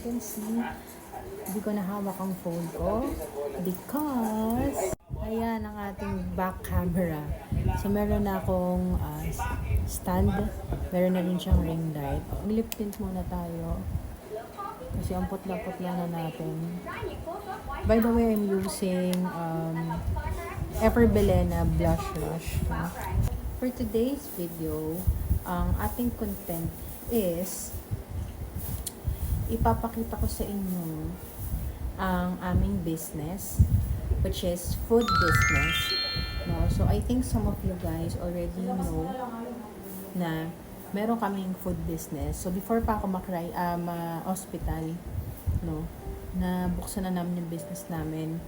can see, hindi ko na hawak ang phone ko because ayan ang ating back camera. So meron na akong stand, meron na rin siyang ring light. Lip tint muna tayo kasi ang putla-putla na natin. By the way, I'm using Ever Belena Blush Rush. For today's video, ang ating content is ipapakita ko sa inyo ang aming business, which is food business. No? So I think some of you guys already know na meron kaming food business. So before pa ako ma-hospital, no, na buksan na namin yung business namin.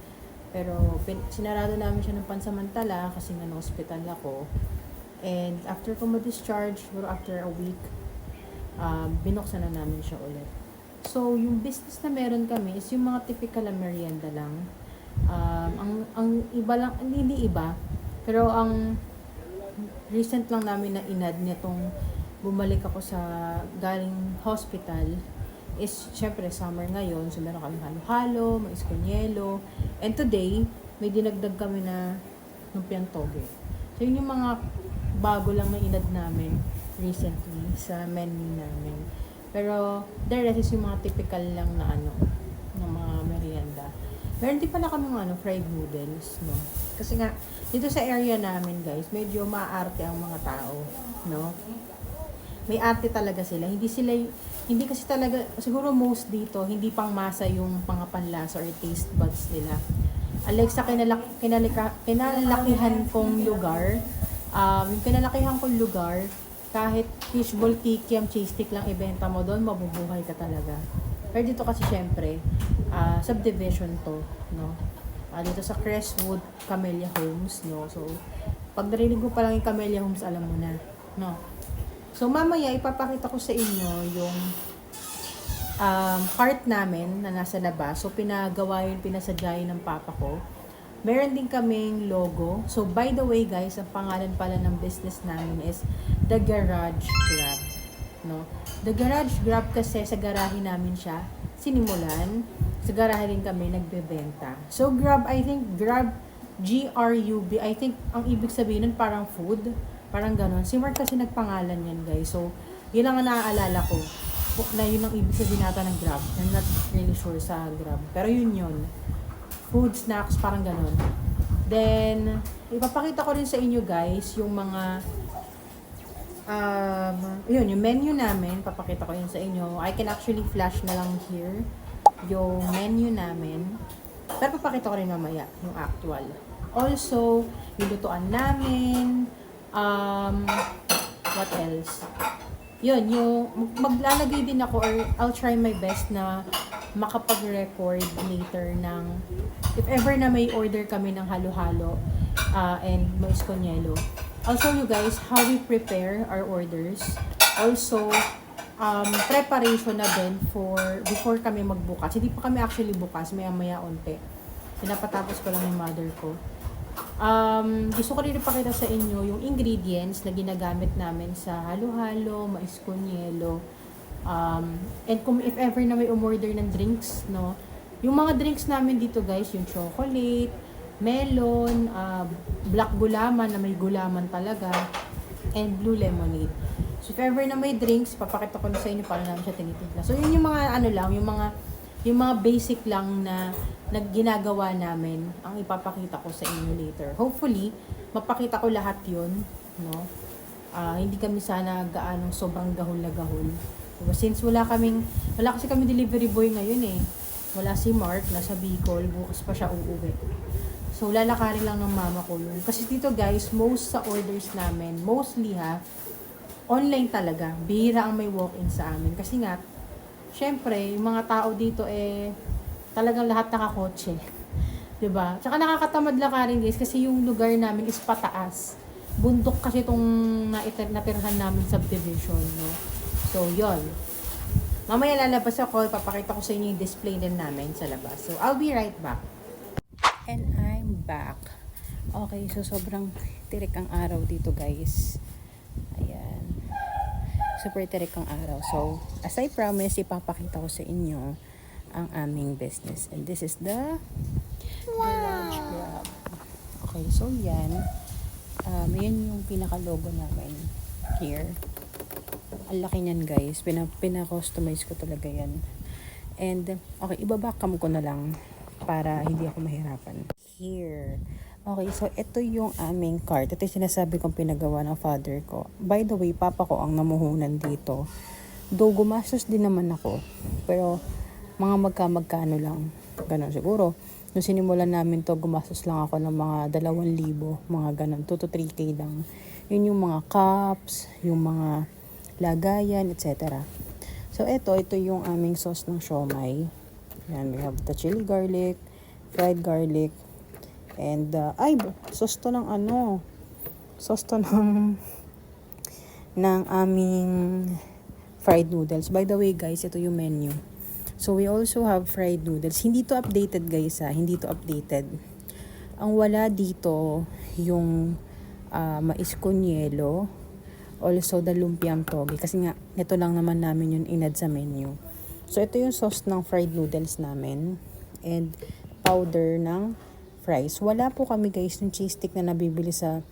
Pero sinarado namin siya ng pansamantala kasi nga na-hospital ako. And after ko ma-discharge, siguro after a week, binuksan na namin siya ulit. So, yung business na meron kami is yung mga typical na merienda lang. Ang iba lang, hindi iba, pero ang recent lang namin na inad nitong bumalik ako sa galing hospital is, syempre, summer ngayon, so meron kami halo-halo, mais con hielo, and today, may dinagdag kami na lumpiang toge. So, yun yung mga bago lang na inad namin recently sa menu namin. Pero, the rest is yung mga typical lang na ng mga merienda. Meron din pala kami fried noodles, no? Kasi nga, dito sa area namin, guys, medyo maarte ang mga tao, no? May arte talaga sila. Hindi kasi talaga, siguro most dito, hindi pang masa yung pangapanlasa or taste buds nila. Unlike sa kinalakihan kong lugar, yung kinalakihan kong lugar, kahit fishball kikiam, cheese stick lang ibenta mo doon, mabubuhay ka talaga. Pero dito kasi syempre, subdivision to, no? Dito sa Crestwood, Camellia Homes, no? So, pag narinig mo pa lang yung Camellia Homes, alam mo na, no? So, mamaya, ipapakita ko sa inyo yung cart namin na nasa labas. So, pinasadya yun ng papa ko. Meron din kaming logo. So, by the way, guys, ang pangalan pala ng business namin is The Garage Grab. No? The Garage Grab kasi sa garahe namin siya sinimulan. Sa garahe rin kami nagbebenta. So, Grab, I think, Grab, G-R-U-B, I think, ang ibig sabihin nun parang food. Parang ganon. Si Mark kasi nagpangalan yan, guys. So, yun lang ang naaalala ko. Na yun ang ibig sabihin nata ng Grab. I'm not really sure sa Grab. Pero yun. Food, snacks, parang ganon. Then, ipapakita ko rin sa inyo, guys, yung mga yung menu namin. Papakita ko yun sa inyo. I can actually flash na lang here yung menu namin. Pero papakita ko rin mamaya yung actual. Also, yung lutuan namin. What else? Yun, yung maglalagay din ako or I'll try my best na makapag-record later ng if ever na may order kami ng halo-halo and mais con hielo. I'll show you guys how we prepare our orders. Also, preparation na din for before kami magbukas. Hindi pa kami actually bukas, maya-maya onte. Pinapatapos ko lang yung mother ko. Gusto ko rin ipakita sa inyo yung ingredients na ginagamit namin sa halo-halo, mais con hielo. And kung if ever na may umorder ng drinks, no? Yung mga drinks namin dito, guys, yung chocolate, melon, black gulaman na may gulaman talaga, and blue lemonade. So if ever na may drinks, papakita ko na sa inyo paano namin siya tinitimpla. So yun yung mga yung mga basic lang na ginagawa namin ang ipapakita ko sa inyo later. Hopefully, mapakita ko lahat yun, no? Hindi kami sana gaanong sobrang gahol na gahol. Diba? Since wala kasi kami delivery boy ngayon eh. Wala si Mark, nasa Bicol, bukas pa siya uuwi. So, lalakarin lang ng mama ko yun. Kasi dito guys, most sa orders namin, mostly online talaga. Bihira ang may walk-in sa amin. Kasi nga, syempre, yung mga tao dito talagang lahat nakakotse. Diba? Tsaka nakakatamad lakarin guys kasi yung lugar namin is pataas. Bundok kasi itong natirhan namin subdivision, no? So, yon. Mamaya lalabas ako, papakita ko sa inyo yung display din namin sa labas. So, I'll be right back. And I'm back. Okay, so sobrang tirik ang araw dito, guys. Ayan. super terikang araw. So, as I promised, ipapakita ko sa inyo ang aming business. And this is the Garage Grab. Okay, so yan. Yan yung pinaka-logo namin here. Ang laki niyan guys. Pina-customize ko talaga yan. And, okay, ibabakam ko na lang para hindi ako mahirapan. Here. Okay, so ito yung aming cart. Ito yung sinasabi kong pinagawa ng father ko. By the way, papa ko ang namuhunan dito. Though gumastos din naman ako. Pero, mga magkano lang. Ganon siguro. Nung sinimulan namin to, gumastos lang ako ng mga 2,000, mga ganon. 2 to 3K lang. Yun yung mga cups, yung mga lagayan, etc. So, ito yung aming sauce ng siomai. Yan, we have the chili garlic, fried garlic, and, sauce to ng sauce to ng aming fried noodles. By the way, guys, ito yung menu. So, we also have fried noodles. Hindi to updated, guys, Hindi to updated. Ang wala dito, yung mais con yelo, also the lumpiang toge. Kasi nga, ito lang naman namin yung inad sa menu. So, ito yung sauce ng fried noodles namin. And powder ng fries. Wala po kami, guys, ng cheese stick na nabibili sa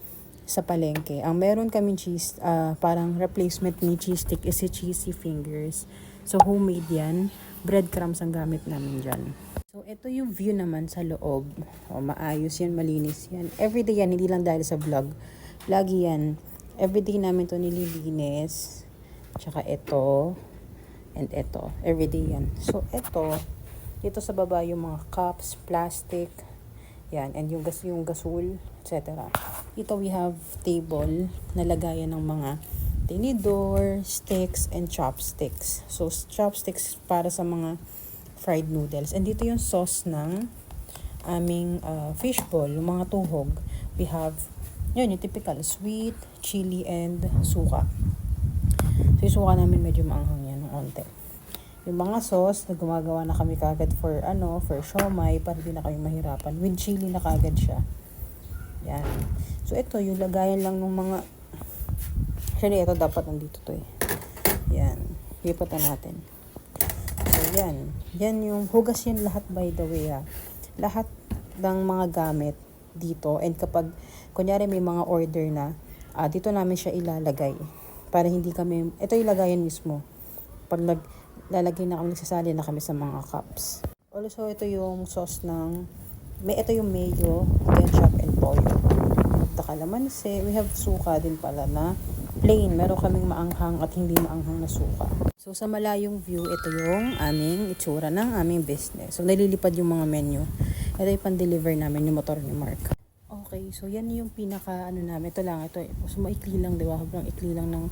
palengke. Ang meron kaming cheese, parang replacement ni cheese stick is si cheesy fingers. So, homemade yan. Breadcrumbs ang gamit namin dyan. So, ito yung view naman sa loob. Maayos yan, malinis yan. Everyday yan, hindi lang dahil sa vlog. Lagi yan. Everyday namin to nililinis. Tsaka ito. And ito. Everyday yan. So, ito. Dito sa baba yung mga cups, plastic. Yan. And yung gasol, etc. Ito we have table na lagayan ng mga tinidor, sticks, and chopsticks. So, chopsticks para sa mga fried noodles. And dito yung sauce ng aming fishball, yung mga tuhog. We have, yun, yung typical, sweet, chili, and suka. So, yung suka namin medyo maanghang yan, ng onte. Yung mga sauce, na gumagawa na kami kagad for siomai, para di na kami mahirapan. With chili na kagad siya. Yan. So, ito, yung lagayan lang ng mga, actually, ito dapat nandito to Yan. Lipat na natin. So, yan. Yan yung, hugas yan lahat by the way Lahat ng mga gamit dito. And kapag, kunyari may mga order na, dito namin siya ilalagay. Para hindi kami, ito yung lagayan mismo. Pag lalagay na kami, nagsasali na kami sa mga cups. Also, ito yung sauce ng, ito yung mayo, ketchup, and toyo. Kalamansi. We have suka din pala na plain. Meron kaming maanghang at hindi maanghang na suka. So, sa malayong view, ito yung aming itsura ng aming business. So, nalilipad yung mga menu. Ito yung pan-deliver namin, yung motor ni Mark. Okay, so yan yung pinaka, namin. Ito lang, ito. So, maikli lang, diba? Sobrang ikli lang ng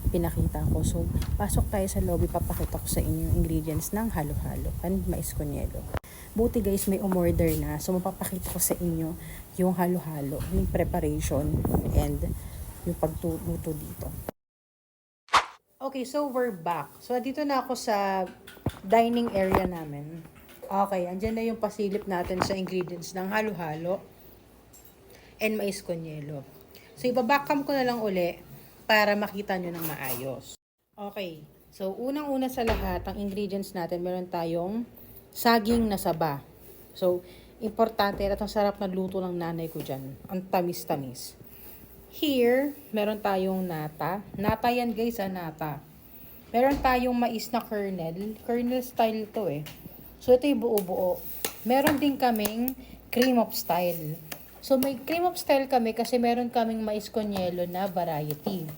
pinakita ko. So, pasok tayo sa lobby. Papakita ko sa inyo yung ingredients ng halo-halo and mais con yelo. Buti guys, may umorder na. So, mapapakita ko sa inyo yung halo-halo, yung preparation, and yung pagluto dito. Okay, so we're back. So, dito na ako sa dining area namin. Okay, andyan na yung pasilip natin sa ingredients ng halo-halo and mais con yelo. So, ibabakam ko na lang uli para makita nyo ng maayos. Okay, so unang-una sa lahat, ang ingredients natin, meron tayong saging na saba. So, importante at ang sarap na luto ng nanay ko dyan. Ang tamis-tamis. Here, meron tayong nata. Nata yan guys, nata. Meron tayong mais na kernel. Kernel style to So, ito yung buo-buo. Meron din kaming cream of style. So, may cream of style kami kasi meron kaming mais con yelo na variety.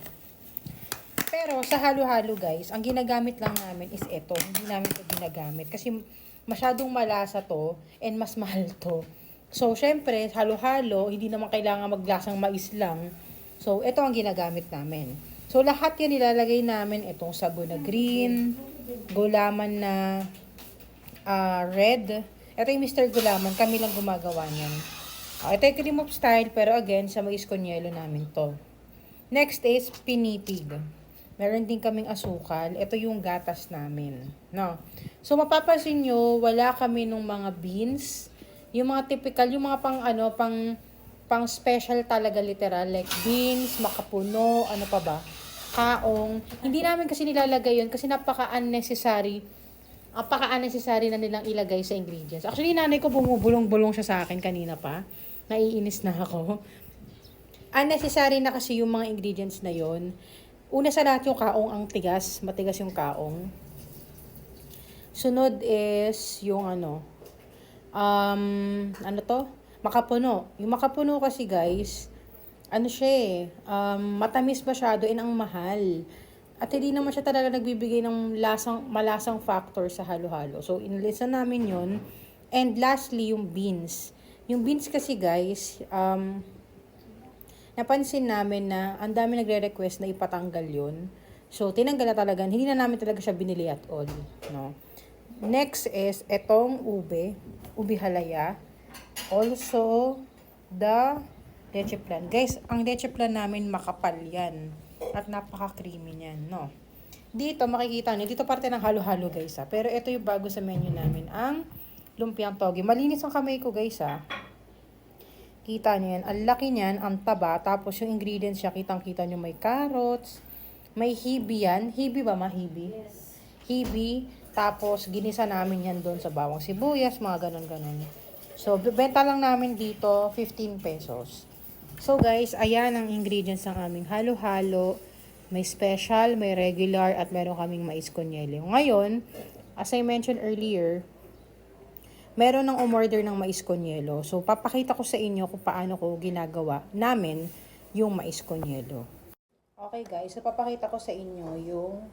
Pero, sa halo-halo guys, ang ginagamit lang namin is ito. Hindi namin ito ginagamit kasi masyadong malasa to and mas mahal to. So, syempre, halo-halo, hindi naman kailangan maglasang mais lang. So, ito ang ginagamit namin. So, lahat yan nilalagay namin. Itong sago na green, gulaman na red. Ito yung Mr. Gulaman. Kami lang gumagawa niyan. Ito yung cream of style, pero again, sa mais con yelo namin to. Next is pinipig. Meron din kaming asukal. Ito yung gatas namin. No? So, mapapansin nyo, wala kami nung mga beans. Yung mga typical, yung mga pang special talaga literal. Like beans, makapuno, ano pa ba. kaong. Hindi namin kasi nilalagay yun kasi napaka-unnecessary na nilang ilagay sa ingredients. Actually, nanay ko bumubulong-bulong siya sa akin kanina pa. Naiinis na ako. Unnecessary na kasi yung mga ingredients na yon. Una sa lahat yung kaong ang tigas. Matigas yung kaong. Sunod is yung makapuno. Yung makapuno kasi guys, siya matamis masyado and ang mahal. At hindi naman siya talaga nagbibigay ng malasang factor sa halo-halo. So, inilista namin yon. And lastly, yung beans. Yung beans kasi guys, napansin namin na ang dami nagre-request na ipatanggal yun. So, tinanggal na talaga. Hindi na namin talaga siya binili at all. No? Next is etong ube halaya. Also, the leche plan. Guys, ang leche plan namin makapal yan. At napaka-creamy niyan, no? Dito, makikita niyo, dito parte ng halo-halo, guys, ha? Pero ito yung bago sa menu namin, ang lumpiang toge. Malinis ang kamay ko, guys, ha? Kita niyo yan. Ang laki niyan, ang taba. Tapos yung ingredients siya, kitang-kita niyo may carrots, may hibi yan. Hibi ba, ma? Hibi? Yes. Hibi. Tapos, ginisa namin yan doon sa bawang sibuyas, mga ganon-ganon. So, benta lang namin dito, 15 pesos. So guys, ayan ang ingredients ng aming halo-halo. May special, may regular, at meron kaming mais con hielo. Ngayon, as I mentioned earlier, meron ng umorder ng mais con hielo. So papakita ko sa inyo kung paano ko ginagawa namin yung mais con hielo. Okay guys, so papakita ko sa inyo yung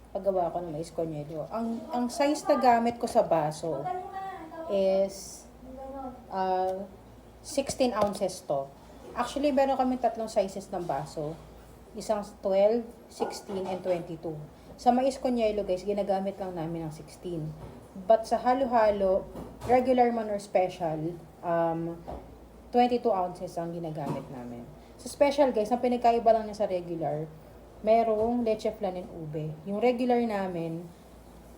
paggawa ko ng mais con hielo. Ang size na gamit ko sa baso is 16 ounces to. Actually, meron kami tatlong sizes ng baso. Isang 12, 16, and 22. Sa mais con hielo, guys, ginagamit lang namin ng 16. But sa halo-halo, regular man or special, 22 ounces ang ginagamit namin. Sa special, guys, ang pinagkaiba lang niya sa regular, merong leche flan and ube. Yung regular namin,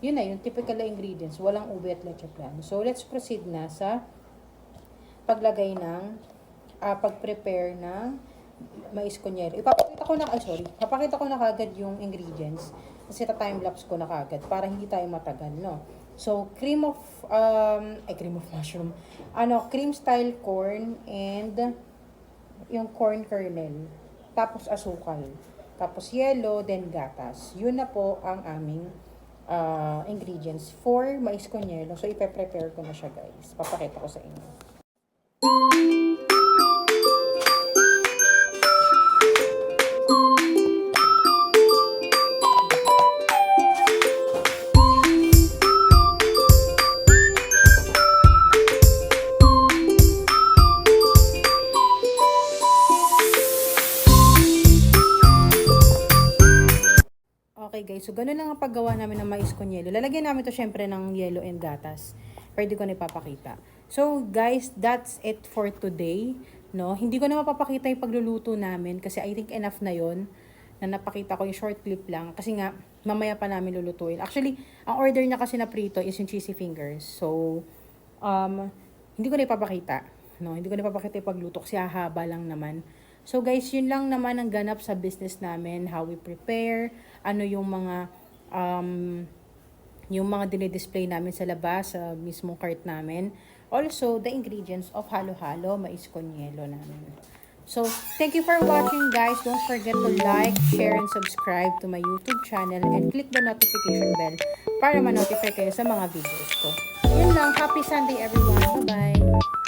yun na, yung typical na ingredients, walang ube at leche flan. So, let's proceed na sa paglagay ng pag-prepare ng mais con hielo. Papakita ko na kagad yung ingredients kasi time-lapse ko na kagad para hindi tayo matagal, no? So, cream of mushroom. Cream style corn and yung corn kernel. Tapos asukal. Tapos yelo, then gatas. Yun na po ang aming ingredients for mais con hielo. So, ipe-prepare ko na siya, guys. Papakita ko sa inyo. Okay guys, so ganun lang ang paggawa namin ng mais con hielo. Lalagyan namin to syempre ng yelo and gatas. Pwede ko na ipapakita. So guys, that's it for today. No, hindi ko na mapapakita yung pagluluto namin kasi I think enough na yon na napakita ko yung short clip lang. Kasi nga, mamaya pa namin lulutuin. Actually, ang order niya kasi na prito is yung cheesy fingers. So, hindi ko na ipapakita. No, hindi ko na ipapakita yung pagluto kasi hahaba lang naman. So guys, yun lang naman ang ganap sa business namin, how we prepare, ano yung mga dinidisplay namin sa labas, sa mismong cart namin. Also, the ingredients of halo-halo, mais con hielo namin. So, thank you for watching guys. Don't forget to like, share, and subscribe to my YouTube channel and click the notification bell para ma-notify kayo sa mga videos ko. Yun lang. Happy Sunday everyone. Bye-bye!